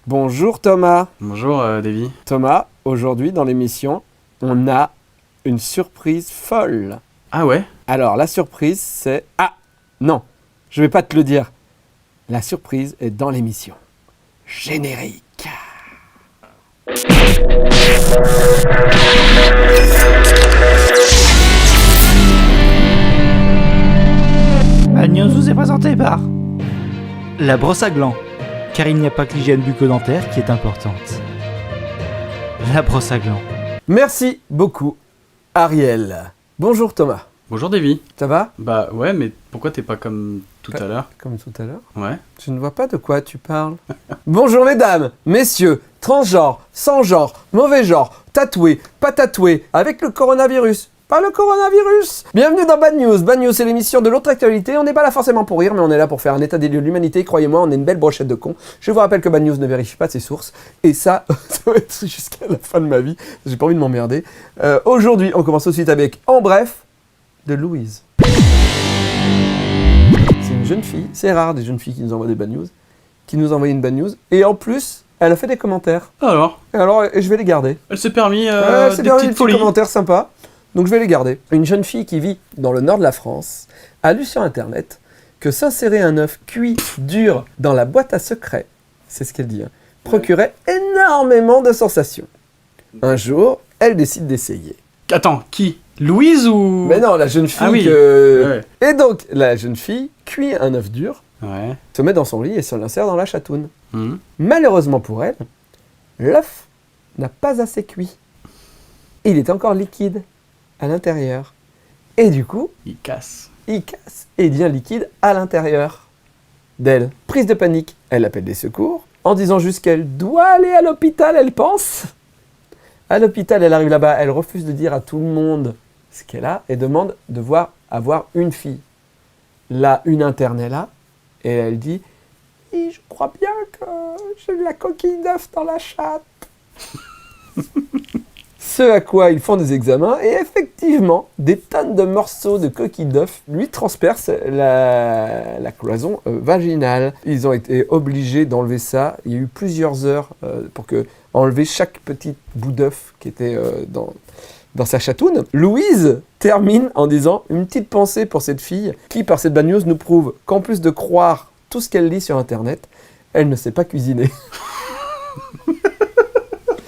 Bonjour Thomas. Bonjour Davy. Thomas, aujourd'hui dans l'émission, on a une surprise folle. Ah ouais? Alors la surprise c'est... Ah non, je vais pas te le dire. La surprise est dans l'émission. Générique. La news vous est présentée par la brosse à gland, car il n'y a pas que l'hygiène bucco-dentaire qui est importante. La brosse à gland. Merci beaucoup Ariel. Bonjour Thomas. Bonjour Davy. Ça va? Bah ouais, mais pourquoi t'es pas comme tout à l'heure? Comme tout à l'heure. Ouais. Je ne vois pas de quoi tu parles. Bonjour mesdames, messieurs, transgenres, sans genre, mauvais genre, tatoués, pas tatoués, avec le coronavirus. Pas le coronavirus. Bienvenue dans Bad News. Bad News, c'est l'émission de l'autre actualité. On n'est pas là forcément pour rire, mais on est là pour faire un état des lieux de l'humanité. Croyez-moi, on est une belle brochette de cons. Je vous rappelle que Bad News ne vérifie pas ses sources. Et ça, ça va être jusqu'à la fin de ma vie. J'ai pas envie de m'emmerder. Aujourd'hui, on commence tout de suite avec En bref, de Louise. C'est une jeune fille. C'est rare des jeunes filles qui nous envoient des Bad News. Qui nous envoient une Bad News. Et en plus, elle a fait des commentaires. Alors, Et je vais les garder. elle s'est permis C'est des des petites petits folies. commentaires sympas. Donc je vais les garder. Une jeune fille qui vit dans le nord de la France a lu sur internet que s'insérer un œuf cuit dur dans la boîte à secrets, c'est ce qu'elle dit, procurait énormément de sensations. Un jour, elle décide d'essayer. Attends, qui? Louise ou... Mais non, la jeune fille Ah oui. que... Et donc, la jeune fille cuit un œuf dur, Ouais. se met dans son lit et se l'insère dans la chatoune. Mhm. Malheureusement pour elle, l'œuf n'a pas assez cuit. Il est encore liquide à l'intérieur. Et du coup, Il casse. il casse et il devient liquide à l'intérieur d'elle. Prise de panique, elle appelle des secours en disant juste qu'elle doit aller à l'hôpital, elle pense. À l'hôpital, elle arrive là-bas, elle refuse de dire à tout le monde ce qu'elle a et demande de avoir une fille. Là, une interne est là et elle dit « Oui, je crois bien que j'ai de la coquille d'œuf dans la chatte. » Ce à quoi ils font des examens et effectivement, des tonnes de morceaux de coquilles d'œuf lui transpercent la cloison vaginale. Ils ont été obligés d'enlever ça. Il y a eu plusieurs heures pour enlever chaque petit bout d'œuf qui était dans sa chatoune. Louise termine en disant une petite pensée pour cette fille qui, par cette bad news, nous prouve qu'en plus de croire tout ce qu'elle lit sur Internet, elle ne sait pas cuisiner.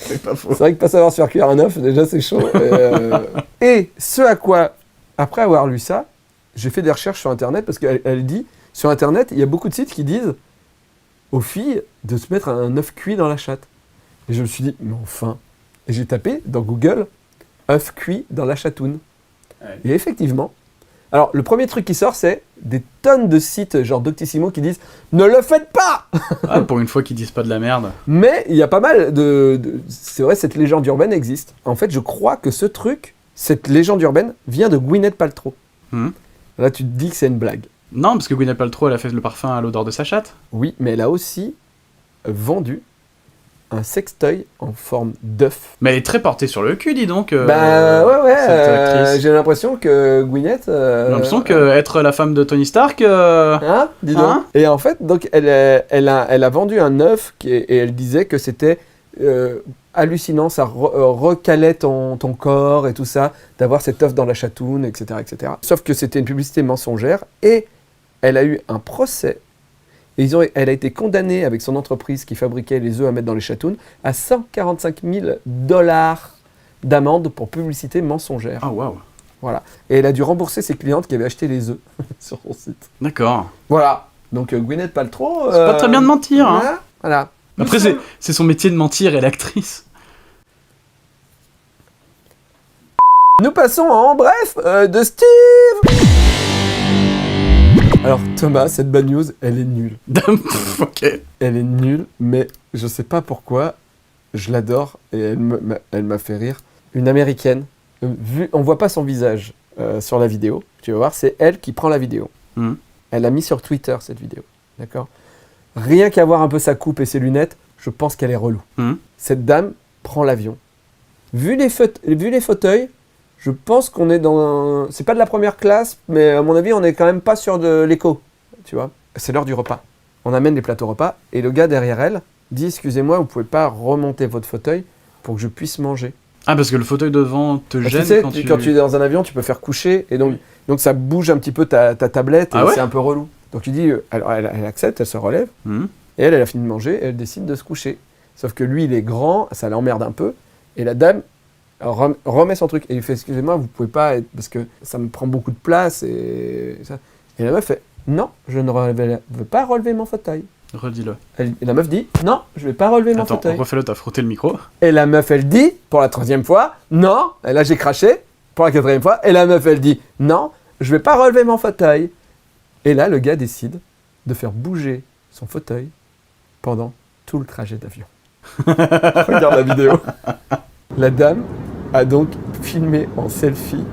C'est pas faux. C'est vrai que pas savoir se faire cuire un œuf, déjà c'est chaud. Et ce à quoi, après avoir lu ça, j'ai fait des recherches sur Internet parce qu'elle dit, sur Internet, il y a beaucoup de sites qui disent aux filles de se mettre un œuf cuit dans la chatte. Et je me suis dit, mais enfin. Et j'ai tapé dans Google, œuf cuit dans la chatoune. Ouais. Et effectivement, alors le premier truc qui sort, c'est des tonnes de sites genre Doctissimo qui disent, ne le faites pas. Ah, pour une fois qu'ils disent pas de la merde. Mais il y a pas mal c'est vrai, cette légende urbaine existe. En fait, je crois que ce truc, cette légende urbaine, vient de Gwyneth Paltrow. Mhm. Là, tu te dis que c'est une blague. Non, parce que Gwyneth Paltrow, elle a fait le parfum à l'odeur de sa chatte. Oui, mais elle a aussi vendu un sextoy en forme d'œuf. Mais elle est très portée sur le cul, dis donc. Bah ouais, cette actrice. j'ai l'impression que Gwyneth... J'ai l'impression qu'être la femme de Tony Stark... Hein, dis donc. Hein. Et en fait, donc, elle a vendu un œuf et elle disait que c'était hallucinant, ça recalait ton corps et tout ça, d'avoir cet œuf dans la chatoune, etc., etc. Sauf que c'était une publicité mensongère et elle a eu un procès. Et elle a été condamnée avec son entreprise qui fabriquait les œufs à mettre dans les chatounes à 145 000 $ d'amende pour publicité mensongère. Ah, waouh. Voilà. Et elle a dû rembourser ses clientes qui avaient acheté les œufs sur son site. D'accord. Voilà. Donc Gwyneth Paltrow... C'est pas très bien de mentir, hein. Voilà. Après, c'est son métier de mentir, elle est actrice. Nous passons en bref de Steve. Alors Thomas, cette bad news, elle est nulle. Ok. Elle est nulle, mais je sais pas pourquoi, je l'adore et elle m'a fait rire. Une américaine, on voit pas son visage sur la vidéo, tu vas voir, c'est elle qui prend la vidéo. Mhm. Elle a mis sur Twitter cette vidéo, d'accord? Rien qu'à voir un peu sa coupe et ses lunettes, je pense qu'elle est relou. Mhm. Cette dame prend l'avion. Vu les fauteuils, je pense qu'on est dans... C'est pas de la première classe, mais à mon avis, on est quand même pas sur de l'éco, tu vois. C'est l'heure du repas. On amène les plateaux repas, et le gars derrière elle, dit excusez-moi, vous pouvez pas remonter votre fauteuil pour que je puisse manger. Ah, parce que le fauteuil devant te Parce que gêne tu sais, quand tu es dans un avion, tu peux faire coucher et donc ça bouge un petit peu ta tablette et Ah ouais c'est un peu relou. Donc tu dis, alors elle accepte, elle se relève Mhm. et elle a fini de manger et elle décide de se coucher. Sauf que lui, il est grand, ça l'emmerde un peu et la dame remet son truc et il fait excusez-moi, vous pouvez pas être, parce que ça me prend beaucoup de place et ça. Et la meuf fait non, je ne veux pas relever mon fauteuil. Redis-le. Et la meuf dit non, je vais pas relever mon Attends, fauteuil. refais-le, t'as frotté le micro. Et la meuf, elle dit, pour la 3e fois, non. Et là, j'ai craché, pour la 4e fois. Et la meuf, elle dit, non, je vais pas relever mon fauteuil. Et là, le gars décide de faire bouger son fauteuil pendant tout le trajet d'avion. Regarde la vidéo. La dame a donc filmé en selfie.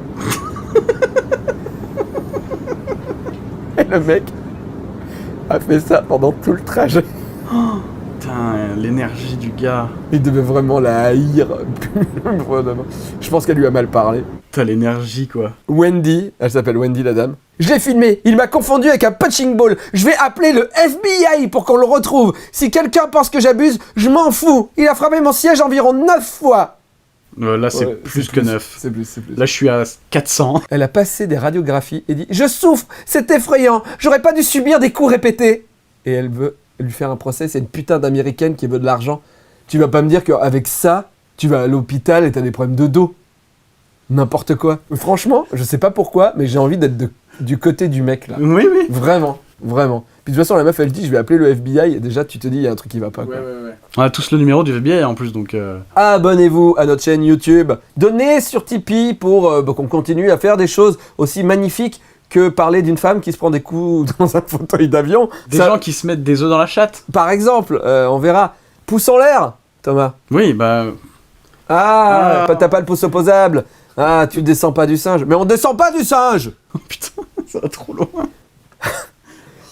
Et le mec a fait ça pendant tout le trajet. Putain, l'énergie du gars. Il devait vraiment la haïr. Je pense qu'elle lui a mal parlé. T'as l'énergie, quoi. Wendy, elle s'appelle Wendy la dame. Je l'ai filmé, il m'a confondu avec un punching ball. Je vais appeler le FBI pour qu'on le retrouve. Si quelqu'un pense que j'abuse, je m'en fous. Il a frappé mon siège environ 9 fois. Là, c'est Ouais, plus que 9. C'est plus. Là, je suis à 400. Elle a passé des radiographies et dit « Je souffre, c'est effrayant, j'aurais pas dû subir des coups répétés. » Et elle veut lui faire un procès, c'est une putain d'américaine qui veut de l'argent. Tu vas pas me dire qu'avec ça, tu vas à l'hôpital et t'as des problèmes de dos. N'importe quoi. Franchement, je sais pas pourquoi, mais j'ai envie d'être du côté du mec là. Oui, oui. Vraiment. Puis de toute façon, la meuf elle dit « Je vais appeler le FBI. » Et déjà, tu te dis « Il y a un truc qui va pas. » quoi. On a tous le numéro du FBI en plus, donc... Abonnez-vous à notre chaîne YouTube. Donnez sur Tipeee pour qu'on continue à faire des choses aussi magnifiques que parler d'une femme qui se prend des coups dans un fauteuil d'avion. Des gens qui se mettent des œufs dans la chatte. Par exemple, on verra. Pouce en l'air, Thomas. Oui, bah... T'as pas le pouce opposable. Ah, tu descends pas du singe. Mais on descend pas du singe. Putain, ça va trop loin.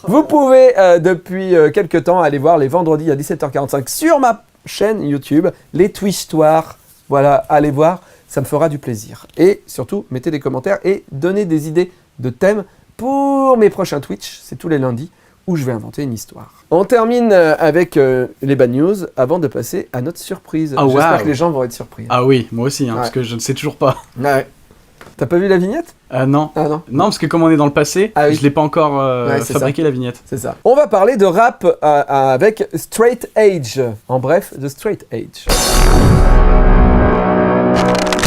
Vous pouvez, depuis quelques temps, aller voir les vendredis à 17h45 sur ma chaîne YouTube, les Twitch-toires. Voilà, allez voir, ça me fera du plaisir. Et surtout, mettez des commentaires et donnez des idées de thèmes pour mes prochains Twitch. C'est tous les lundis où je vais inventer une histoire. On termine avec les bad news avant de passer à notre surprise. Oh, J'espère wow. que les gens vont être surpris. Ah oui, moi aussi, hein, Ouais. parce que je ne sais toujours pas. Ouais. T'as pas vu la vignette? Non. Ah non. Non, parce que comme on est dans le passé, Ah oui. je l'ai pas encore Ouais, c'est fabriqué la vignette. C'est ça. On va parler de rap avec Straight Edge. En bref, de Straight Edge.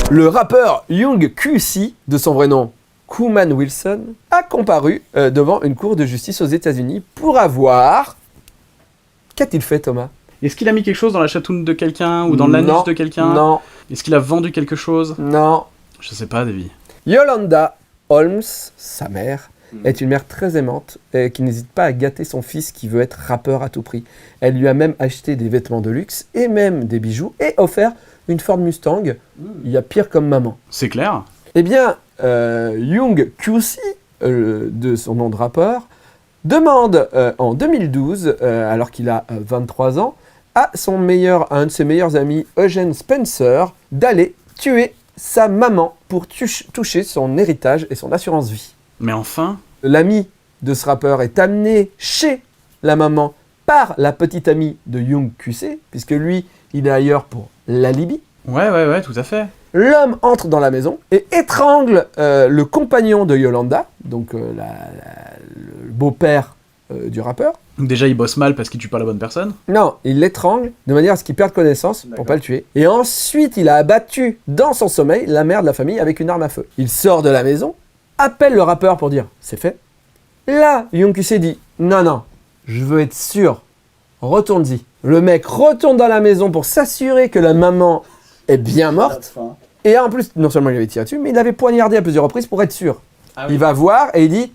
Le rappeur Young QC, de son vrai nom Kuman Wilson, a comparu devant une cour de justice aux États-Unis pour avoir... Qu'a-t-il fait, Thomas? Est-ce qu'il a mis quelque chose dans la chatoune de quelqu'un ou dans l'anus de quelqu'un? Non, Est-ce qu'il a vendu quelque chose? non. Je sais pas, Davy. Yolanda Holmes, sa mère, est une mère très aimante qui n'hésite pas à gâter son fils qui veut être rappeur à tout prix. Elle lui a même acheté des vêtements de luxe et même des bijoux et offert une Ford Mustang. Il y a pire comme maman. C'est clair. Eh bien, Young QC, de son nom de rappeur, demande en 2012, alors qu'il a 23 ans, à un de ses meilleurs amis, Eugene Spencer, d'aller tuer sa maman pour toucher son héritage et son assurance vie. Mais enfin... L'ami de ce rappeur est amené chez la maman par la petite amie de Young QC, puisque lui, il est ailleurs pour l'alibi. Ouais, tout à fait. L'homme entre dans la maison et étrangle le compagnon de Yolanda, donc le beau-père du rappeur. Donc déjà, il bosse mal parce qu'il tue pas la bonne personne. Non, il l'étrangle de manière à ce qu'il perde connaissance pour pas le tuer. Et ensuite, il a abattu dans son sommeil la mère de la famille avec une arme à feu. Il sort de la maison, appelle le rappeur pour dire « c'est fait ». Là, Young QC dit « non, je veux être sûr, retourne-y ». Le mec retourne dans la maison pour s'assurer que la maman est bien morte. Et en plus, non seulement il avait tiré dessus, mais il avait poignardé à plusieurs reprises pour être sûr. Ah oui. Il va voir et il dit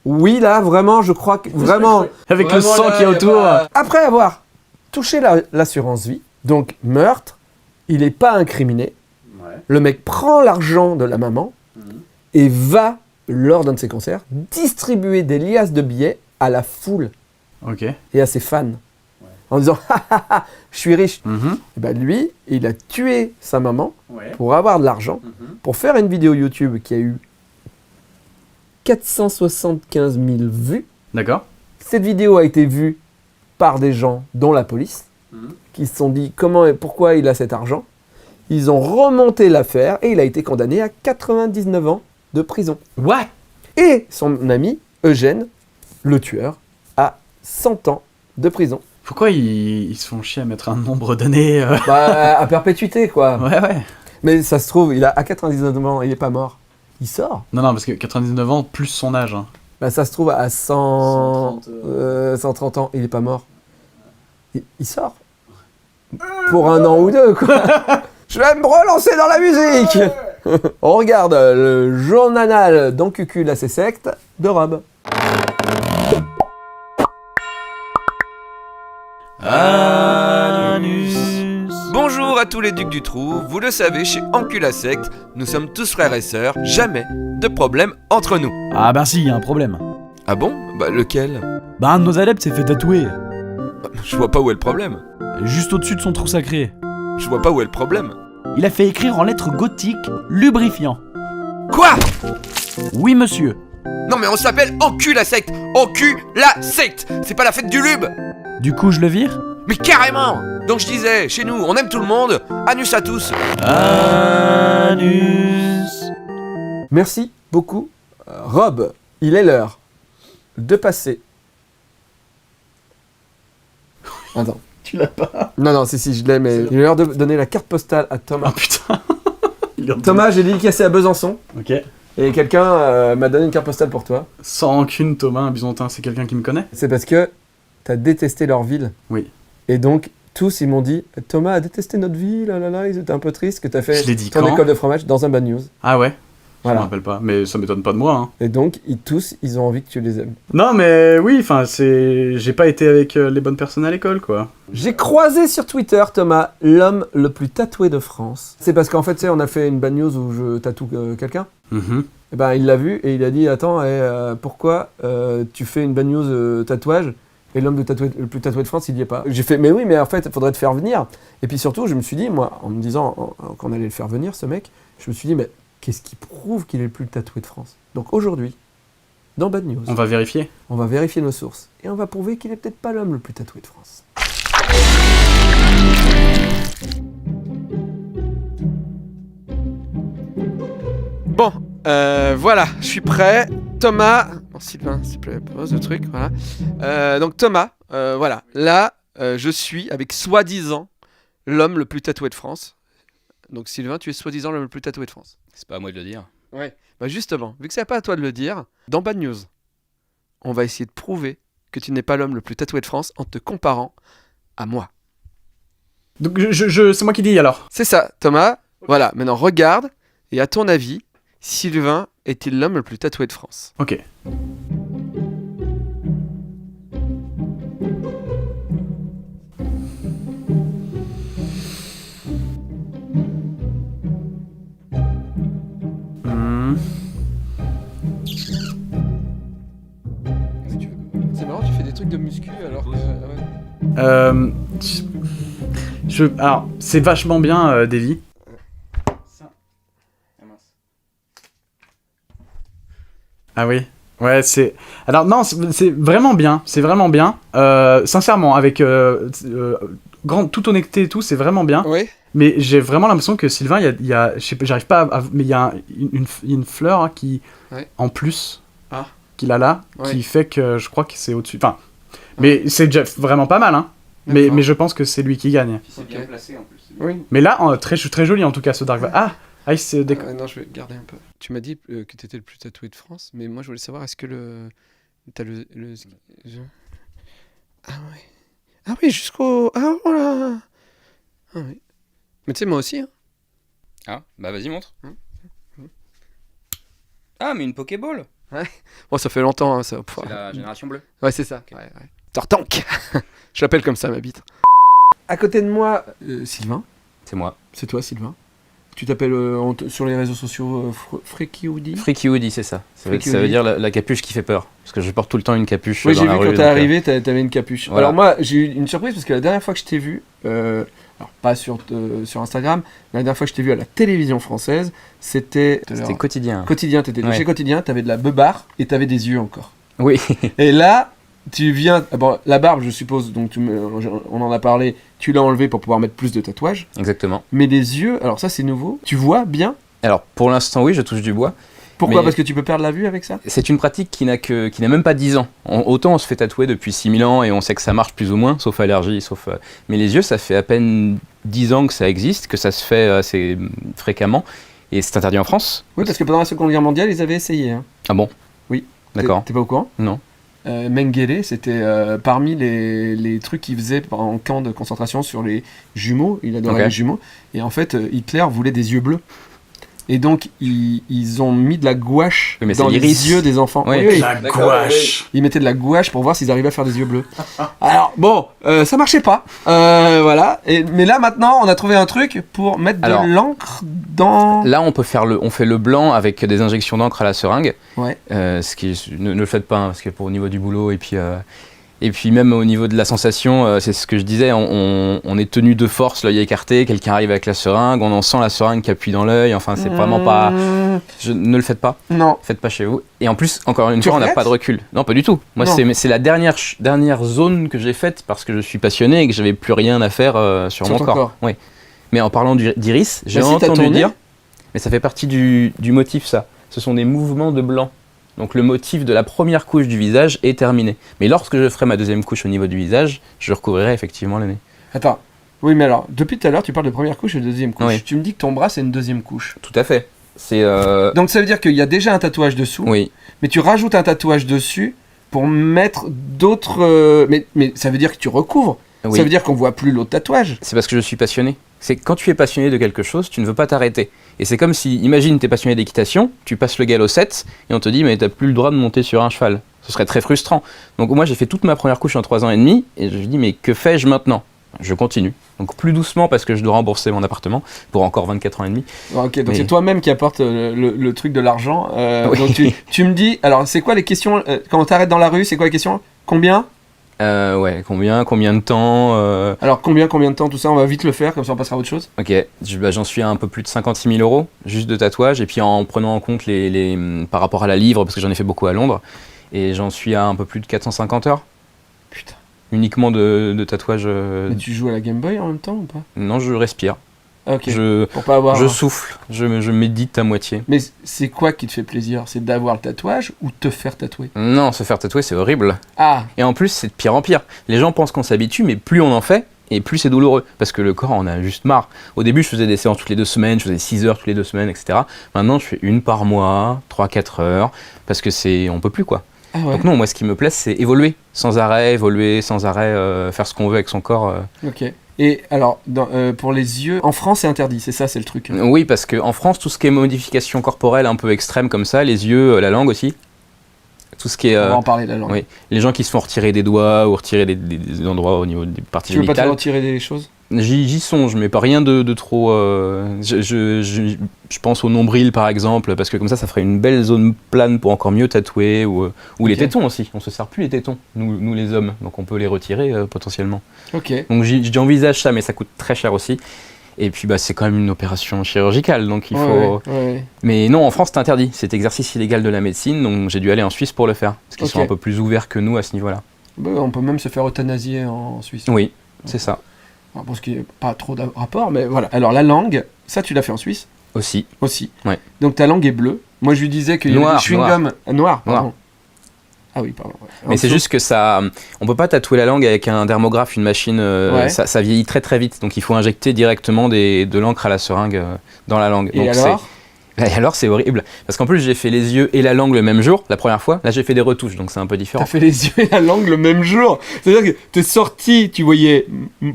oui, là, vraiment, je crois que vraiment. Avec le sang qu'il y a autour. Après avoir touché l'assurance vie, donc meurtre, il n'est pas incriminé. Ouais. Le mec prend l'argent de la maman et va, lors d'un de ses concerts, distribuer des liasses de billets à la foule Ok. et à ses fans. En disant je suis riche. Mhm. Et ben lui, il a tué sa maman Ouais. pour avoir de l'argent, pour faire une vidéo YouTube qui a eu 475 000 vues. D'accord. Cette vidéo a été vue par des gens, dont la police. qui se sont dit comment et pourquoi il a cet argent. Ils ont remonté l'affaire et il a été condamné à 99 ans de prison. What? Et son ami, Eugène, le tueur, a 100 ans de prison. Pourquoi ils se font chier à mettre un nombre d'années Bah, à perpétuité, quoi. Ouais. Mais ça se trouve, à 99 ans, il est pas mort. Il sort. Non, parce que 99 ans plus son âge. Hein. Bah, ça se trouve, à 130 ans, il est pas mort. Il sort. Pour un an ou deux, quoi. Je vais me relancer dans la musique. On regarde le journal d'Encucul à ses sectes de Rob. Bonjour à tous les ducs du trou, vous le savez, chez Encula Secte, nous sommes tous frères et sœurs, jamais de problème entre nous. Ah bah si, y a un problème. Ah bon? Bah lequel? Bah un de nos adeptes s'est fait tatouer. Je vois pas où est le problème. Juste au-dessus de son trou sacré. Je vois pas où est le problème. Il a fait écrire en lettres gothiques lubrifiant. Quoi? Oui monsieur. Non mais on s'appelle Encula Secte, Encula Secte, c'est pas la fête du lube. Du coup je le vire? Mais carrément. Donc je disais, chez nous, on aime tout le monde, anus à tous. Anus. Merci beaucoup, Rob. Il est l'heure de passer. Attends. Tu l'as pas? Non, si, je l'ai, mais il est l'heure de donner la carte postale à Thomas. Oh putain. Thomas, j'ai dédicacé à Besançon. Ok. Et quelqu'un m'a donné une carte postale pour toi. Sans rancune, Thomas, un bisontin, c'est quelqu'un qui me connaît? C'est parce que t'as détesté leur ville. Oui. Et donc, tous, ils m'ont dit Thomas a détesté notre ville, ils étaient un peu tristes que t'as fait Je l'ai dit ton quand? école de fromage dans un Bad News. Ah ouais? Je Voilà. me rappelle pas, mais ça m'étonne pas de moi. Hein. Et donc, ils ont envie que tu les aimes. Non, mais oui, enfin, j'ai pas été avec les bonnes personnes à l'école, quoi. J'ai croisé sur Twitter, Thomas, l'homme le plus tatoué de France. C'est parce qu'en fait, tu sais, on a fait une Bad News où je tatoue quelqu'un. Et ben, il l'a vu et il a dit attends, pourquoi tu fais une Bad News tatouage et l'homme le plus tatoué de France, il y est pas. J'ai fait mais oui, mais en fait, il faudrait te faire venir. Et puis surtout, je me suis dit, moi, en me disant qu'on allait le faire venir, ce mec, je me suis dit mais qu'est-ce qui prouve qu'il est le plus tatoué de France? Donc aujourd'hui, dans Bad News, On va vérifier. on va vérifier nos sources et on va prouver qu'il est peut-être pas l'homme le plus tatoué de France. Bon, voilà, je suis prêt. Thomas, bon, Sylvain, s'il te plaît, pose le truc, voilà. Donc Thomas, voilà, là, je suis avec soi-disant l'homme le plus tatoué de France. Donc Sylvain, tu es soi-disant l'homme le plus tatoué de France. C'est pas à moi de le dire. Ouais. Bah justement, vu que c'est pas à toi de le dire, dans Bad News, on va essayer de prouver que tu n'es pas l'homme le plus tatoué de France en te comparant à moi. Donc, c'est moi qui dis alors. C'est ça, Thomas. Voilà, maintenant regarde, et à ton avis, Sylvain est-il l'homme le plus tatoué de France? Ok. C'est marrant, tu fais des trucs de muscu alors que... Alors, c'est vachement bien, Davy. Ah oui. Ouais, c'est... Alors non, c'est vraiment bien. C'est vraiment bien. Sincèrement, avec toute honnêteté et tout, c'est vraiment bien. Oui. Mais j'ai vraiment l'impression que Sylvain, je sais pas, j'arrive pas à... Mais il y a une fleur hein, qui... Ouais. En plus... Ah. Qu'il a là, Ouais. qui fait que je crois que c'est au-dessus. Enfin... Mais c'est déjà vraiment pas mal, hein. Mais je pense que c'est lui qui gagne. C'est bien placé en plus. Oui. Mais là, très joli en tout cas, ce Dark Vader. Il se non, je vais garder un peu. Tu m'as dit que tu étais le plus tatoué de France, mais moi je voulais savoir, est-ce que t'as Ah ouais. Ah oui, jusqu'au... Ah voilà. Ah oui. Mais tu sais, moi aussi. Hein. Ah, bah vas-y, montre. Ah, mais une Pokéball. Bon, ça fait longtemps, hein, ça. C'est la génération bleue. Ouais, c'est ça. Ok. Ouais. Tartank. Je l'appelle comme ça, ma bite. À côté de moi, Sylvain. C'est moi. C'est toi, Sylvain. Tu t'appelles sur les réseaux sociaux Freaky Woody. Freaky Woody, c'est ça. Freaky Ça veut Woody. dire la capuche qui fait peur. Parce que je porte tout le temps une capuche Oui, dans j'ai la vu rue. quand t'es donc, arrivé, t'avais une capuche. voilà. Alors moi, j'ai eu une surprise parce que la dernière fois que je t'ai vu, alors pas sur Instagram, mais la dernière fois que je t'ai vu à la télévision française, c'était C'était quotidien. Quotidien. T'étais Ouais. chez Quotidien, t'avais de la beubare et t'avais des yeux encore. Oui. Et là, tu viens... Bon, la barbe, je suppose, donc on en a parlé, tu l'as enlevé pour pouvoir mettre plus de tatouages. Exactement. Mais les yeux, alors ça c'est nouveau. Tu vois bien? Alors, pour l'instant, oui, je touche du bois. Pourquoi? Mais- Parce que tu peux perdre la vue avec ça? C'est une pratique qui n'a même pas 10 ans. Autant on se fait tatouer depuis 6000 ans et on sait que ça marche plus ou moins, sauf allergie, mais les yeux, ça fait à peine 10 ans que ça existe, que ça se fait assez fréquemment. Et c'est interdit en France. Oui, parce que pendant la Seconde Guerre mondiale, ils avaient essayé. Hein. Ah bon? Oui. D'accord. T'es pas au courant? Non. Mengele, c'était parmi les trucs qu'il faisait en camp de concentration sur les jumeaux. Il adorait Ok. les jumeaux. Et en fait, Hitler voulait des yeux bleus. Et donc, ils ont mis de la gouache Oui, mais dans c'est les l'iris. yeux des enfants. Oui. Oui, oui. La D'accord, gouache. Ils mettaient de la gouache pour voir s'ils arrivaient à faire des yeux bleus. Alors, bon, ça marchait pas. Voilà. Mais là, maintenant, on a trouvé un truc pour mettre Alors, de l'encre dans... Là, on fait le blanc avec des injections d'encre à la seringue. Ouais. Ce qui ne le faites pas, hein, parce que au niveau du boulot et puis même au niveau de la sensation, c'est ce que je disais, on est tenu de force, l'œil écarté, quelqu'un arrive avec la seringue, on en sent la seringue qui appuie dans l'œil, enfin c'est vraiment pas... Ne le faites pas, Non. faites pas chez vous. Et en plus, encore une Tu fois, on n'a regrettes? pas de recul. Non, pas du tout. Moi, Non. c'est la dernière zone que j'ai faite parce que je suis passionné et que j'avais plus rien à faire sur mon ton corps. corps. Oui. Mais en parlant d'iris, j'ai Bah, si t'as entendu tourné. dire, mais ça fait partie du motif ça. Ce sont des mouvements de blanc. Donc le motif de la première couche du visage est terminé. Mais lorsque je ferai ma deuxième couche au niveau du visage, je recouvrirai effectivement le nez. Attends. Oui, mais alors, depuis tout à l'heure, tu parles de première couche et de deuxième couche. Oui. Tu me dis que ton bras, c'est une deuxième couche. Tout à fait. C'est Donc ça veut dire qu'il y a déjà un tatouage dessous, oui. mais tu rajoutes un tatouage dessus pour mettre d'autres... Mais ça veut dire que tu recouvres. Oui. Ça veut dire qu'on voit plus l'autre tatouage. C'est parce que je suis passionné. C'est que quand tu es passionné de quelque chose, tu ne veux pas t'arrêter. Et c'est comme si, imagine, tu es passionné d'équitation, tu passes le galop 7 et on te dit mais t'as plus le droit de monter sur un cheval. Ce serait très frustrant. Donc moi j'ai fait toute ma première couche en 3 ans et demi et je me dis mais que fais-je maintenant? Je continue. Donc plus doucement parce que je dois rembourser mon appartement pour encore 24 ans et demi. Ok, donc Oui. c'est toi-même qui apporte le truc de l'argent. Oui. Donc tu me dis... Alors, c'est quoi les questions quand on t'arrête dans la rue, c'est quoi les questions? Combien? Ouais, combien de temps Alors, combien de temps, tout ça? On va vite le faire, comme ça on passera à autre chose. Ok, j'en suis à un peu plus de 56 000 € juste de tatouage et puis en prenant en compte par rapport à la livre parce que j'en ai fait beaucoup à Londres et j'en suis à un peu plus de 450 heures. Putain. Uniquement de tatouage. Mais tu joues à la Game Boy en même temps ou pas? Non, je respire. Ok, Je pour pas avoir... souffle. Je médite à moitié. Mais c'est quoi qui te fait plaisir? C'est d'avoir le tatouage ou te faire tatouer? Non, se faire tatouer, c'est horrible. Ah, Et en plus, c'est de pire en pire. Les gens pensent qu'on s'habitue, mais plus on en fait, et plus c'est douloureux. Parce que le corps en a juste marre. Au début, je faisais des séances toutes les 2 semaines, je faisais 6 heures toutes les 2 semaines, etc. Maintenant, je fais une par mois, 3-4 heures, parce que on peut plus, quoi. ah ouais, Donc non, moi, ce qui me plaît, c'est évoluer sans arrêt, faire ce qu'on veut avec son corps. ok. Et alors, pour les yeux, en France c'est interdit, c'est ça, c'est le truc. Oui, parce qu'en France, tout ce qui est modification corporelle un peu extrême comme ça, les yeux, la langue aussi, tout ce qui est... On va en parler la langue. oui, les gens qui se font retirer des doigts ou retirer des endroits au niveau des parties Tu veux pas te génitales, retirer des choses? j'y songe, mais pas rien de trop... je pense au nombril par exemple, parce que comme ça ferait une belle zone plane pour encore mieux tatouer, ou les Ok. tétons aussi, on se sert plus les tétons, nous les hommes, donc on peut les retirer potentiellement. Ok. Donc j'envisage ça, mais ça coûte très cher aussi. Et puis c'est quand même une opération chirurgicale, donc il faut... Ouais. Mais non, en France c'est interdit, c'est exercice illégal de la médecine, donc j'ai dû aller en Suisse pour le faire, parce qu'ils Ok. sont un peu plus ouverts que nous à ce niveau-là. Bah, on peut même se faire euthanasier en Suisse. Oui, c'est ça, Alors, pour ce qui n'est pas trop de rapport, mais voilà. Alors la langue, ça tu l'as fait en Suisse aussi. aussi. Ouais. Donc ta langue est bleue. Moi je lui disais qu'il y avait Noir, des chewing-gums... Noir, pardon. Ah oui, pardon. ouais. En Mais c'est dessous. juste que ça, on peut pas tatouer la langue avec un dermographe, une machine, Ouais. ça vieillit très très vite, donc il faut injecter directement de l'encre à la seringue dans la langue. Et Donc alors et alors c'est horrible, parce qu'en plus j'ai fait les yeux et la langue le même jour, la première fois, là j'ai fait des retouches, donc c'est un peu différent. T'as fait les yeux et la langue le même jour. C'est-à-dire que t'es sorti, tu voyais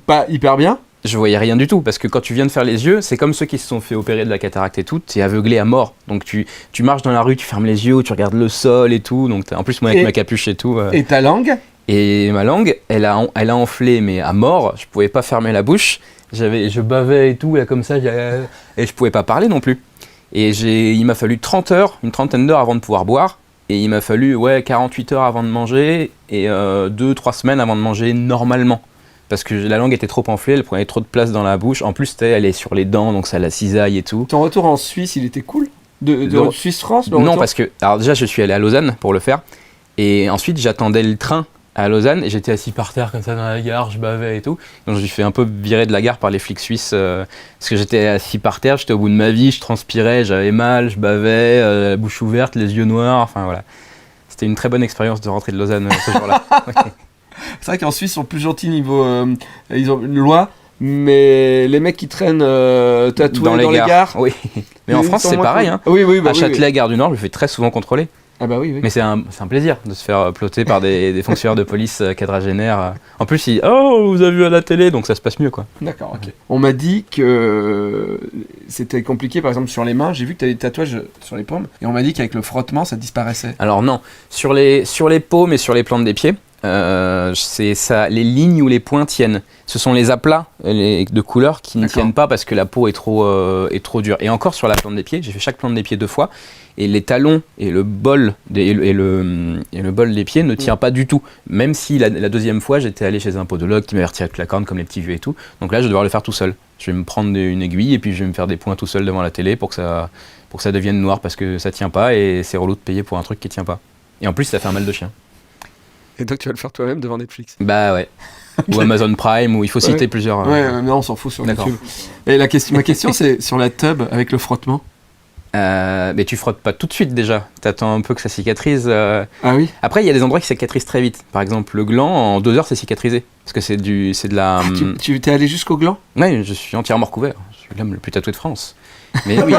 pas hyper bien. Je voyais rien du tout, parce que quand tu viens de faire les yeux, c'est comme ceux qui se sont fait opérer de la cataracte et tout, t'es aveuglé à mort. Donc tu marches dans la rue, tu fermes les yeux, tu regardes le sol et tout, donc en plus moi avec Et- ma capuche et tout. Et ta langue? Et ma langue, elle a enflé, mais à mort, je pouvais pas fermer la bouche, je bavais et tout, là comme ça, et je pouvais pas parler non plus. Et il m'a fallu 30 heures, une trentaine d'heures avant de pouvoir boire, et il m'a fallu 48 heures avant de manger, et 2-3 semaines avant de manger normalement. Parce que la langue était trop enflée, elle prenait trop de place dans la bouche. En plus, elle est sur les dents, donc ça la cisaille et tout. Ton retour en Suisse, il était cool? De Suisse-France, le Non, retour parce que... Alors déjà, je suis allé à Lausanne pour le faire. Et ensuite, j'attendais le train à Lausanne, et j'étais assis par terre comme ça dans la gare, je bavais et tout. Donc je me suis fait un peu virer de la gare par les flics suisses parce que j'étais assis par terre, j'étais au bout de ma vie, je transpirais, j'avais mal, je bavais, la bouche ouverte, les yeux noirs, enfin voilà. C'était une très bonne expérience de rentrer de Lausanne ce jour-là. Ouais. C'est vrai qu'en Suisse, ils sont plus gentils niveau... ils ont une loi, mais les mecs qui traînent tatoués dans les gares... Oui, mais en ils France, sont c'est moins pareil. cool. Hein. Oui, À Châtelet, gare du Nord, je me fais très souvent contrôler. Ah bah oui. Mais c'est un plaisir de se faire ploter par des fonctionnaires de police quadragénaires. En plus, ils oh, vous avez vu à la télé, donc ça se passe mieux, quoi. D'accord, ok. On m'a dit que c'était compliqué, par exemple, sur les mains. J'ai vu que tu avais des tatouages sur les paumes. Et on m'a dit qu'avec le frottement, ça disparaissait. Alors non, sur les paumes et sur les plantes des pieds, c'est ça, les lignes où les points tiennent. Ce sont les aplats de couleur qui ne tiennent pas parce que la peau est trop dure. Et encore sur la plante des pieds, j'ai fait chaque plante des pieds 2 fois. Et les talons et le bol le bol des pieds ne tient pas du tout. Même si la deuxième fois, j'étais allé chez un podologue qui m'avait retiré avec la corne comme les petits vieux et tout. Donc là, je vais devoir le faire tout seul. Je vais me prendre une aiguille et puis je vais me faire des points tout seul devant la télé pour que ça devienne noir parce que ça tient pas et c'est relou de payer pour un truc qui tient pas. Et en plus, ça fait un mal de chien. Et donc tu vas le faire toi-même devant Netflix. Bah ouais. Ou Amazon Prime, où il faut citer plusieurs... Ouais, mais on s'en fout sur D'accord. YouTube. Et ma question, c'est sur la tub avec le frottement. Mais tu frottes pas tout de suite déjà, t'attends un peu que ça cicatrise. Ah oui. Après il y a des endroits qui cicatrisent très vite. Par exemple le gland, en 2 heures c'est cicatrisé. Parce que c'est de la... Tu t'es allé jusqu'au gland? Ouais, je suis entièrement recouvert. Je suis l'homme le plus tatoué de France. Mais oui,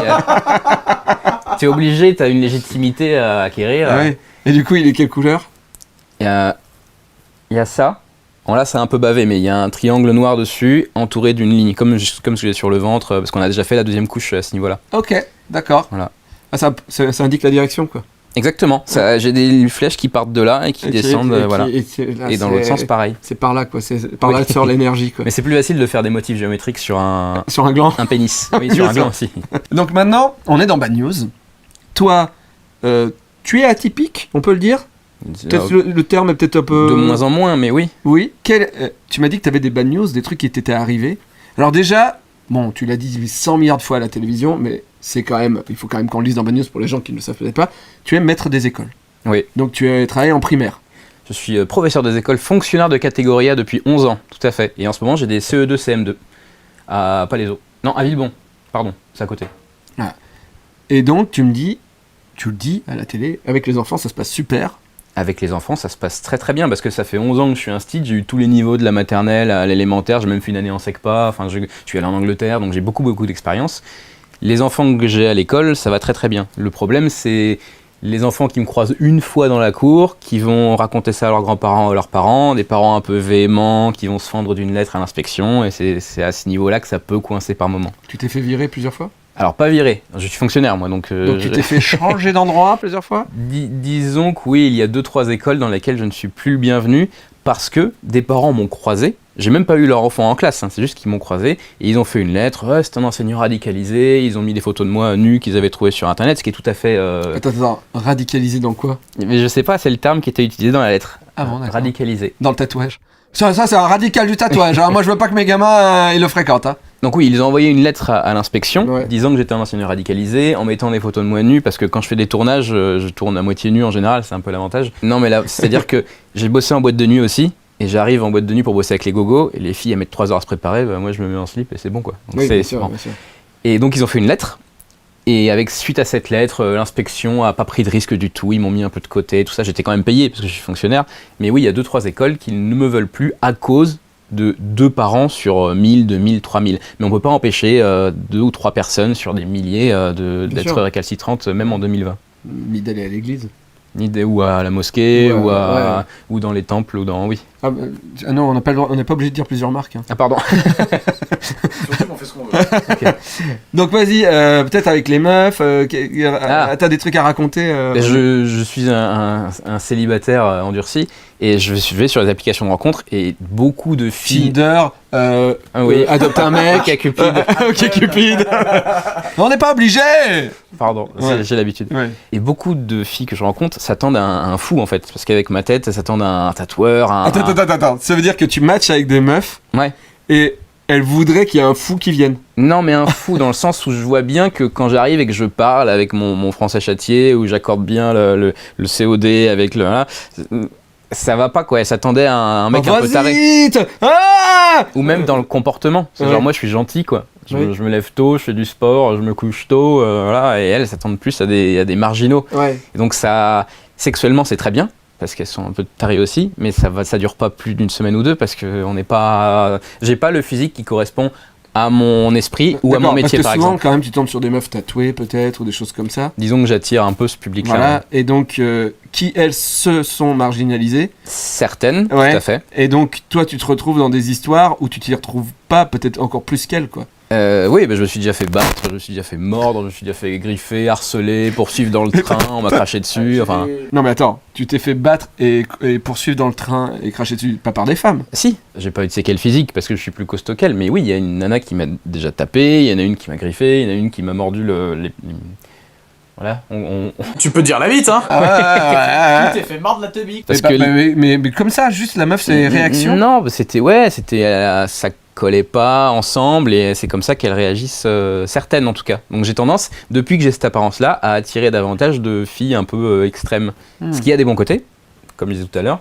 t'es obligé, t'as une légitimité à acquérir. Ah ouais. Et du coup il est quelle couleur? Il y a ça. Bon là c'est un peu bavé, mais il y a un triangle noir dessus, entouré d'une ligne, comme ce que j'ai sur le ventre, parce qu'on a déjà fait la 2e couche à ce niveau-là. Ok, d'accord. Voilà. Ah, ça indique la direction, quoi. Exactement, j'ai des flèches qui partent de là et qui descendent, voilà. Et dans l'autre sens, pareil. C'est par là, quoi. C'est par là que sort l'énergie, quoi. Mais c'est plus facile de faire des motifs géométriques sur un gland. Un pénis. Oui, sur un gland aussi. Donc maintenant, on est dans Bad News. Toi, tu es atypique, on peut le dire? Peut-être le terme est peut-être un peu... De moins en moins, mais oui. Oui. Tu m'as dit que tu avais des bad news, des trucs qui t'étaient arrivés. Alors déjà, bon, tu l'as dit 100 milliards de fois à la télévision, mais c'est quand même, il faut quand même qu'on le dise dans Bad News pour les gens qui ne le savent peut-être pas. Tu es maître des écoles. Oui. Donc tu as travaillé en primaire. Je suis professeur des écoles, fonctionnaire de catégorie A depuis 11 ans, tout à fait. Et en ce moment, j'ai des CE2, CM2 à Palaiseau. Non, à Villebon. Pardon, c'est à côté. Ah. Et donc tu le dis à la télé, avec les enfants, ça se passe super. Avec les enfants, ça se passe très très bien parce que ça fait 11 ans que je suis instit, j'ai eu tous les niveaux de la maternelle à l'élémentaire, j'ai même fait une année en SECPA, enfin je suis allé en Angleterre, donc j'ai beaucoup d'expérience. Les enfants que j'ai à l'école, ça va très très bien. Le problème, c'est les enfants qui me croisent une fois dans la cour, qui vont raconter ça à leurs grands-parents ou à leurs parents, des parents un peu véhéments, qui vont se fendre d'une lettre à l'inspection, et c'est à ce niveau-là que ça peut coincer par moment. Tu t'es fait virer plusieurs fois? Alors pas viré, je suis fonctionnaire moi, donc tu t'es fait changer d'endroit plusieurs fois? Disons que oui, il y a 2-3 écoles dans lesquelles je ne suis plus le bienvenu parce que des parents m'ont croisé. J'ai même pas eu leur enfant en classe, hein, c'est juste qu'ils m'ont croisé et ils ont fait une lettre, ouais, c'est un enseignant radicalisé, ils ont mis des photos de moi nu qu'ils avaient trouvées sur internet, ce qui est tout à fait... Attends, radicalisé dans quoi? Mais je sais pas, c'est le terme qui était utilisé dans la lettre. Ah bon, d'accord. Radicalisé. Dans le tatouage. Ça c'est un radical du tatouage, hein. Moi je veux pas que mes gamins ils le fréquentent. Hein. Donc oui, ils ont envoyé une lettre à l'inspection, ouais, disant que j'étais un enseignant radicalisé, en mettant des photos de moi nu, parce que quand je fais des tournages, je tourne à moitié nu en général, c'est un peu l'avantage. Non mais là, c'est-à-dire que j'ai bossé en boîte de nuit aussi, et j'arrive en boîte de nuit pour bosser avec les gogos, et les filles elles mettent 3 heures à se préparer, bah moi je me mets en slip et c'est bon quoi. Donc oui, c'est bien sûr, bon. bien sûr. Et donc ils ont fait une lettre, et suite à cette lettre, l'inspection a pas pris de risque du tout, ils m'ont mis un peu de côté, tout ça, j'étais quand même payé parce que je suis fonctionnaire, mais oui, il y a 2-3 écoles qui ne me veulent plus à cause de 2 parents sur 1000, 2000, 3000. Mais on ne peut pas empêcher 2 ou 3 personnes sur des milliers d'être récalcitrantes, même en 2020. Ni d'aller à l'église. Ou à la mosquée, ouais, ou dans les temples, ou dans... Oui. Ah non, on n'est pas obligé de dire plusieurs marques. Hein. Ah pardon. Surtout on fait ce qu'on veut. Okay. Donc vas-y, peut-être avec les meufs, t'as des trucs à raconter Je suis un célibataire endurci, et je vais sur les applications de rencontres, et beaucoup de filles... Tinder, oui. adopte un mec, OkCupid. OkCupid. On n'est pas obligé. Pardon, ouais, j'ai l'habitude. Ouais. Et beaucoup de filles que je rencontre s'attendent à un fou en fait, parce qu'avec ma tête, elles s'attendent à un tatoueur. Attends, ça veut dire que tu matches avec des meufs, ouais, et elles voudraient qu'il y ait un fou qui vienne. Non, mais un fou dans le sens où je vois bien que quand j'arrive et que je parle avec mon français châtié, où j'accorde bien le COD avec le... ça va pas quoi, elle s'attendait à un mec un peu taré. Vite Ah Ou même dans le comportement. C'est Ouais. genre, moi je suis gentil quoi. Je Oui. me lève tôt, je fais du sport, je me couche tôt, voilà. Et elles s'attendent plus à des marginaux. Ouais. Et donc ça, sexuellement c'est très bien. Parce qu'elles sont un peu tarées aussi, mais ça dure pas plus d'une semaine ou deux parce que j'ai pas le physique qui correspond à mon esprit ou à mon D'accord, métier parce par que souvent, exemple. quand même, tu tombes sur des meufs tatouées, peut-être, ou des choses comme ça. Disons que j'attire un peu ce public-là. Voilà, et donc, qui, elles, se sont marginalisées. Certaines, Ouais. tout à fait. Et donc, toi, tu te retrouves dans des histoires où tu t'y retrouves pas, peut-être encore plus qu'elles, quoi. Oui, je me suis déjà fait battre, je me suis déjà fait mordre, je me suis déjà fait griffer, harceler, poursuivre dans le train, on m'a craché dessus, enfin... Non, mais attends, tu t'es fait battre et poursuivre dans le train et cracher dessus, pas par des femmes. Si, j'ai pas eu de séquelles physiques parce que je suis plus costaud qu'elle, mais oui, il y a une nana qui m'a déjà tapé, il y en a une qui m'a griffé, il y en a une qui m'a mordu Voilà, Tu peux dire la vite, hein. Ah, Tu t'es fait mordre la teubie. Parce mais, que... mais comme ça, juste la meuf, c'est réaction. Non, c'était... ça collait pas ensemble et c'est comme ça qu'elles réagissent, certaines en tout cas. Donc j'ai tendance, depuis que j'ai cette apparence-là, à attirer davantage de filles un peu extrêmes. Ce qui a des bons côtés, comme je disais tout à l'heure,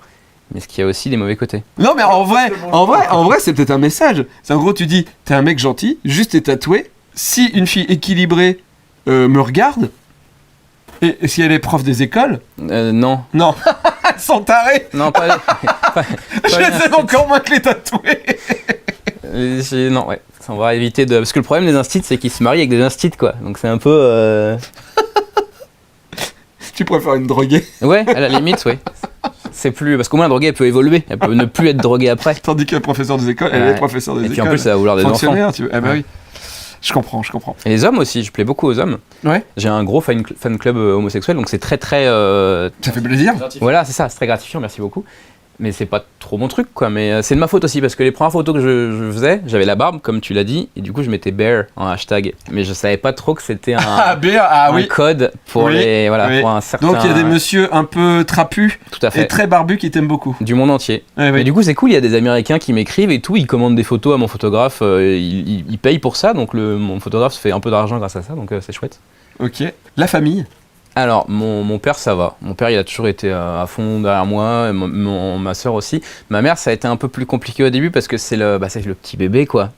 mais ce qui a aussi des mauvais côtés. Non, mais en vrai, c'est peut-être un message. C'est en gros, tu dis, t'es un mec gentil, juste t'es tatoué. Si une fille équilibrée me regarde, et si elle est prof des écoles, Non. non, elles sont tarées. Non, pas... Je les aime encore moins que les tatoués. Non, ouais. On va éviter de... Parce que le problème des instits, c'est qu'ils se marient avec des instits, quoi. Donc c'est un peu... Tu préfères une droguée, Ouais, à la limite, ouais. C'est plus... Parce qu'au moins, la droguée, elle peut évoluer. Elle peut ne plus être droguée après. tandis que le professeur des écoles, elle Ouais. est professeur des Et écoles. puis en plus, ça va vouloir des enfants. Fonctionnaire, tu veux. Ah bah Ouais. oui. Je comprends. Et les hommes aussi, je plais beaucoup aux hommes. Ouais. J'ai un gros fan club homosexuel, donc c'est très très... Ça fait plaisir. Voilà, c'est ça, c'est très gratifiant, merci beaucoup. Mais c'est pas trop mon truc, quoi. Mais c'est de ma faute aussi, parce que les premières photos que je faisais, j'avais la barbe, comme tu l'as dit, et du coup, je mettais bear en hashtag. Mais je savais pas trop que c'était Ah, un ah oui. code pour Oui, les... Voilà, oui. pour un certain... Donc il y a des messieurs un peu trapus Tout à et fait. très barbus qui t'aiment beaucoup. Du monde entier. Ouais, Mais oui. du coup, c'est cool, il y a des Américains qui m'écrivent et tout, ils commandent des photos à mon photographe, ils payent pour ça, donc mon photographe se fait un peu d'argent grâce à ça, donc c'est chouette. Ok. La famille. Alors, mon père, ça va. Mon père, il a toujours été à fond derrière moi, et ma soeur aussi. Ma mère, ça a été un peu plus compliqué au début parce que c'est le petit bébé, quoi.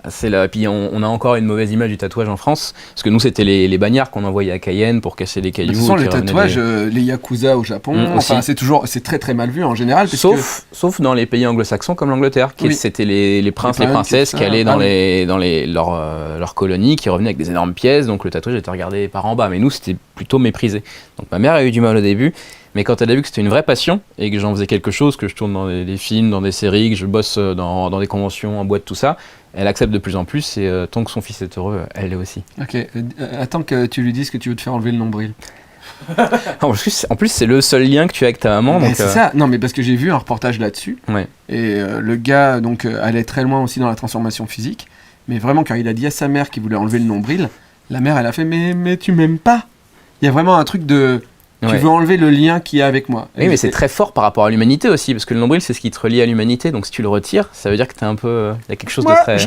Puis on a encore une mauvaise image du tatouage en France, parce que nous, c'était les bagnards qu'on envoyait à Cayenne pour casser les De cailloux. toute façon, et qui les revenaient tatouages, les yakuza au Japon, enfin aussi. c'est très très mal vu en général. parce Sauf dans les pays anglo-saxons comme l'Angleterre, Oui. c'était les princes, Les les princesses tout qui ça. allaient Ah dans leur colonie, qui revenaient avec des énormes pièces, donc le tatouage était regardé par en bas. Mais nous, c'était plutôt méprisé. Donc ma mère a eu du mal au début, mais quand elle a vu que c'était une vraie passion et que j'en faisais quelque chose, que je tourne dans des films, dans des séries, que je bosse dans des conventions, en boîte, tout ça, elle accepte de plus en plus et tant que son fils est heureux, elle l'est aussi. Ok. Attends que tu lui dises que tu veux te faire enlever le nombril. En plus, c'est le seul lien que tu as avec ta maman. Mais Donc, c'est ça. Non, mais parce que j'ai vu un reportage là-dessus. Ouais. Et le gars donc allait très loin aussi dans la transformation physique. Mais vraiment, quand il a dit à sa mère qu'il voulait enlever le nombril, la mère elle a fait mais tu m'aimes pas. Il y a vraiment un truc de tu Ouais. veux enlever le lien qu'il y a avec moi. Oui, mais c'est très fort par rapport à l'humanité aussi, parce que le nombril, c'est ce qui te relie à l'humanité. Donc si tu le retires, ça veut dire que t'es un peu... Il y a quelque chose Moi, de très...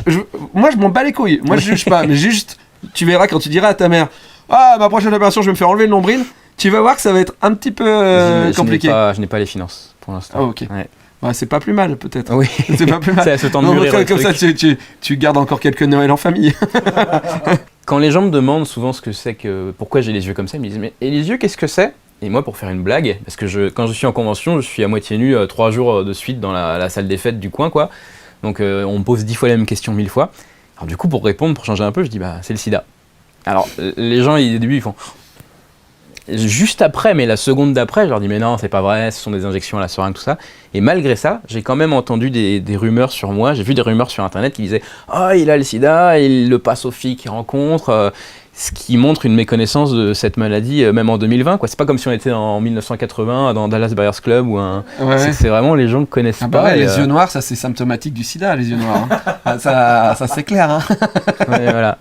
moi, je m'en bats les couilles. Moi, je juge pas. Mais juste, tu verras quand tu diras à ta mère ah, ma prochaine opération, je vais me faire enlever le nombril. Tu vas voir que ça va être un petit peu compliqué. Je n'ai pas les finances pour l'instant. Ah, ok. Ouais. Ouais, c'est pas plus mal, peut-être. Oui, C'est pas plus mal. c'est à ce temps de Non, mûrir mais le comme ça, truc. tu gardes encore quelques Noël en famille. Quand les gens me demandent souvent ce que c'est que pourquoi j'ai les yeux comme ça, ils me disent mais et les yeux qu'est-ce que c'est? Et moi pour faire une blague, parce que quand je suis en convention, je suis à moitié nu 3 jours de suite dans la salle des fêtes du coin quoi. Donc on me pose 10 fois la même question 1000 fois. Alors du coup pour répondre, pour changer un peu, je dis bah c'est le sida. Alors les gens au début ils font juste après, mais la seconde d'après, je leur dis mais non, c'est pas vrai, ce sont des injections à la seringue, tout ça. Et malgré ça, j'ai quand même entendu des rumeurs sur moi. J'ai vu des rumeurs sur internet qui disaient ah il a le sida, il le passe aux filles qu'il rencontre, ce qui montre une méconnaissance de cette maladie même en 2020 quoi. C'est pas comme si on était en 1980 dans Dallas Buyers Club ou un. Ouais. C'est vraiment les gens ne connaissent Ah bah pas. ouais, et, les yeux noirs, ça c'est symptomatique du sida, les yeux noirs. Hein. ça c'est clair. Hein. Ouais, voilà.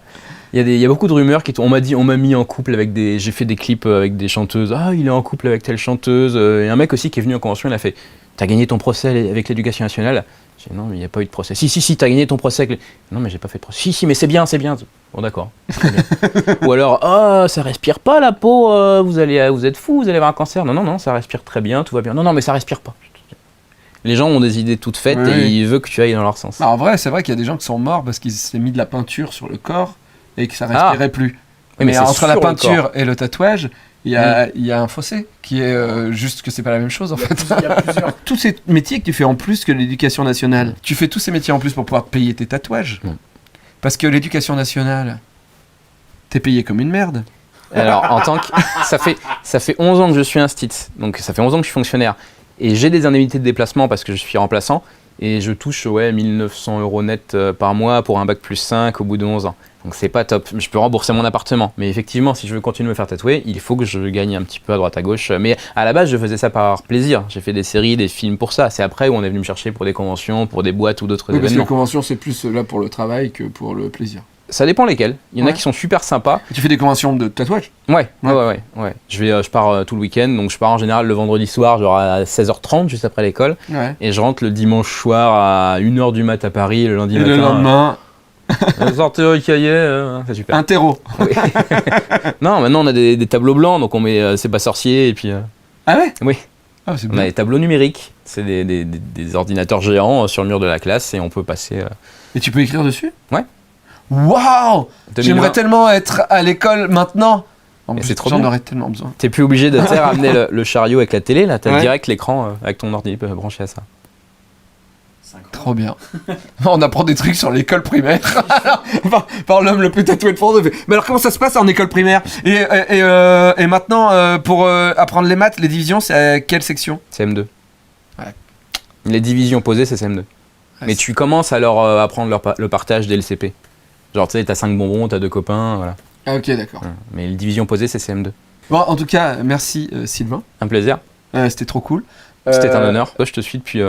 Il y a beaucoup de rumeurs qui on m'a mis en couple avec j'ai fait des clips avec des chanteuses. Ah, il est en couple avec telle chanteuse. Et un mec aussi qui est venu en convention, il a fait t'as gagné ton procès avec l'éducation nationale? J'ai dit non, mais il n'y a pas eu de procès. Si, t'as gagné ton procès avec non, mais j'ai pas fait de procès. Si, mais c'est bien. Bon, d'accord. Ou alors, oh, ça respire pas la peau, vous êtes fou, vous allez avoir un cancer. Non, ça respire très bien, tout va bien. Non, mais ça respire pas. Les gens ont des idées toutes faites Oui. et ils veulent que tu ailles dans leur sens. En vrai, c'est vrai qu'il y a des gens qui sont morts parce qu'ils s'étaient mis de la peinture sur le corps et que ça respirait plus. Oui, mais c'est entre sur la le peinture corps. et le tatouage, il y a un fossé qui est juste que c'est pas la même chose en fait. Tous ces métiers que tu fais en plus que l'éducation nationale, tu fais tous ces métiers en plus pour pouvoir payer tes tatouages. Parce que l'éducation nationale, t'es payé comme une merde. Alors, en tant que. Ça fait 11 ans que je suis instit, donc ça fait 11 ans que je suis fonctionnaire. Et j'ai des indemnités de déplacement parce que je suis remplaçant. Et je touche 1900 € net par mois pour un bac plus 5 au bout de 11 ans. Donc c'est pas top. Je peux rembourser mon appartement. Mais effectivement, si je veux continuer de me faire tatouer, il faut que je gagne un petit peu à droite à gauche. Mais à la base, je faisais ça par plaisir. J'ai fait des séries, des films pour ça. C'est après où on est venu me chercher pour des conventions, pour des boîtes ou d'autres Oui, parce que la événements. convention, c'est plus là pour le travail que pour le plaisir. Ça dépend lesquels. Il y en a Ouais. qui sont super sympas. Tu fais des conventions de tatouage? Ouais. Je pars tout le week-end. Donc je pars en général le vendredi soir, genre à 16h30, juste après l'école. Ouais. Et je rentre le dimanche soir à 1h du mat à Paris, le lundi Et matin. le lendemain, Sortez le cahier, c'est super. un terreau. Non, maintenant on a des tableaux blancs, donc on met C'est pas sorcier, et puis Ah ouais? Oui. Ah, c'est on a bien. des tableaux numériques. C'est des ordinateurs géants sur le mur de la classe, et on peut passer Et tu peux écrire dessus? Ouais. Waouh! 2020. J'aimerais tellement être à l'école maintenant. En Et plus, c'est trop j'en bien. aurais tellement besoin. T'es plus obligé de ramener le chariot avec la télé, là, t'as Ouais. direct l'écran avec ton ordi branché à ça. Trop bien. On apprend des trucs sur l'école primaire. par l'homme le plus tatoué de France. Mais alors comment ça se passe en école primaire? Et maintenant, pour apprendre les maths, les divisions, c'est à quelle section? CM2. Ouais. Les divisions posées, c'est CM2. Mais tu commences à leur apprendre le partage dès le CP. Genre, tu sais, t'as 5 bonbons, t'as 2 copains, voilà. Ah ok, d'accord. Voilà. Mais les divisions posées, c'est CM2. Bon, en tout cas, merci Sylvain. Un plaisir. C'était trop cool. C'était un honneur. Toi, je te suis depuis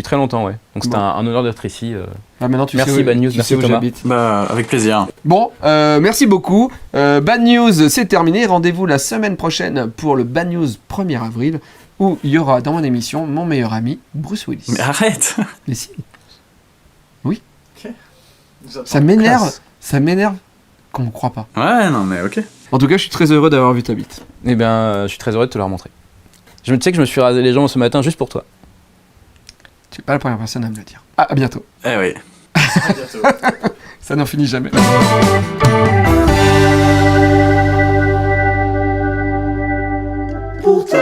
très longtemps, ouais. Donc c'était Bon. un honneur d'être ici. Ah, maintenant, tu Merci, sais où, Bad News, tu merci, sais où Thomas. j'habite. Bah, avec plaisir. Bon, merci beaucoup. Bad News, c'est terminé. Rendez-vous la semaine prochaine pour le Bad News 1er avril, où il y aura dans mon émission mon meilleur ami, Bruce Willis. Mais arrête. Mais si. Oui. Ça m'énerve. Ça m'énerve qu'on me croit pas. Ouais, non, mais ok. En tout cas, je suis très heureux d'avoir vu ta bite. Eh bien, je suis très heureux de te le remontrer. Tu sais que je me suis rasé les jambes ce matin juste pour toi. Tu n'es pas la première personne à me le dire. Ah, à bientôt. Eh oui. Ça n'en finit jamais. Pour toi.